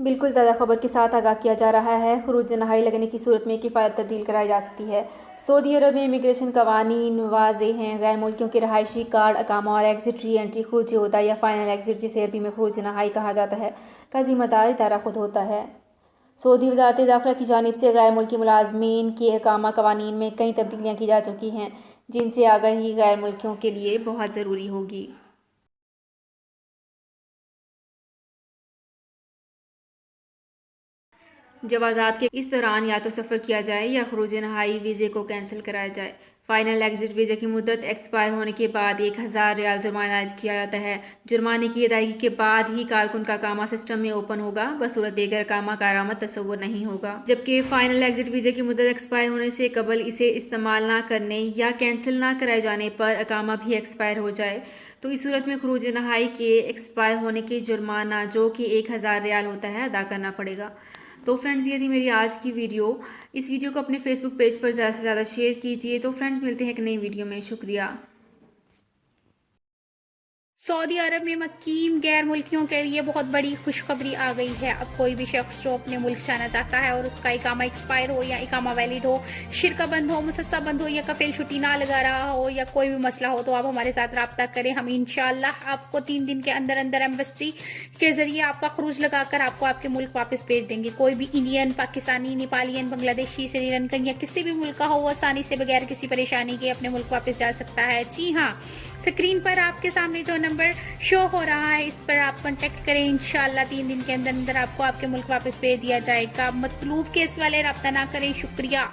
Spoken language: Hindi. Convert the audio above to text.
बिल्कुल ज़्यादा खबर के साथ आगाह किया जा रहा है। खरूज नहाई लगने की सूरत में किफ़ायत तब्दील कराई जा सकती है। सऊदी अरब में इमिग्रेशन कवानीन वाज़ेह हैं। गैर मुल्कियों के रहायशी कार्ड, अकामा और एग्जिट री एंट्री खरूज होता है या फ़ाइनल एग्जिट, जिसे अरबी में खरूज नहाई कहा जाता है, का ज़िम्मेदार इदारा खुद होता है। सऊदी वजारत दाखिला की जानिब से गैर मुल्की मुलाजमीन के अकामा कवानीन में कई तब्दीलियाँ की जा चुकी हैं, जिनसे आगाही गैर मुल्कियों के लिए बहुत ज़रूरी होगी। जवाज़ात के इस दौरान या तो सफ़र किया जाए या खरूज नहाई वीज़े को कैंसिल कराया जाए। फ़ाइनल एग्जिट वीज़े की मुद्दत एक्सपायर होने के बाद 1000 रियाल जुर्माना आयद किया जाता है। जुर्माने की अदायगी के बाद ही कारकुन का कामा सिस्टम में ओपन होगा, बसूरत देकर कामा कारामद तस्वुर नहीं होगा। जबकि फ़ाइनल एग्जिट वीज़े की मुद्दत एक्सपायर होने से कबल इसे इस्तेमाल ना करने या कैंसिल ना कराए जाने पर अकामा भी एक्सपायर हो जाए तो इस सूरत में खरूज नहाई के एक्सपायर होने के जुर्माना, जो कि 1000 रियाल होता है, अदा करना पड़ेगा। तो फ्रेंड्स, ये थी मेरी आज की वीडियो। इस वीडियो को अपने फेसबुक पेज पर ज़्यादा से ज़्यादा शेयर कीजिए। तो फ्रेंड्स, मिलते हैं एक नई वीडियो में। शुक्रिया। सऊदी अरब में मुकीम गैर मुल्कियों के लिए बहुत बड़ी खुशखबरी आ गई है। अब कोई भी शख्स जो अपने मुल्क जाना चाहता है और उसका इकामा एक्सपायर हो या इकामा वैलिड हो, शिरका बंद हो, मुसस्सा बंद हो या कफिल छुट्टी ना लगा रहा हो या कोई भी मसला हो, तो आप हमारे साथ रब्ता करें। हम इंशाल्लाह आपको 3 दिन के अंदर अंदर एम्बेसी के जरिए आपका खरूज लगाकर आपको आपके मुल्क वापस भेज देंगे। कोई भी इंडियन, पाकिस्तानी, नेपालियन, बांग्लादेशी, श्रीलंकन या किसी भी मुल्क का हो, वो आसानी से बगैर किसी परेशानी के अपने मुल्क वापस जा सकता है। जी हाँ, स्क्रीन पर आपके सामने जो नंबर शो हो रहा है, इस पर आप कांटेक्ट करें। इंशाल्लाह 3 दिन के अंदर अंदर आपको आपके मुल्क वापस भेज दिया जाएगा। मतलूब केस वाले रब्ता ना करें। शुक्रिया।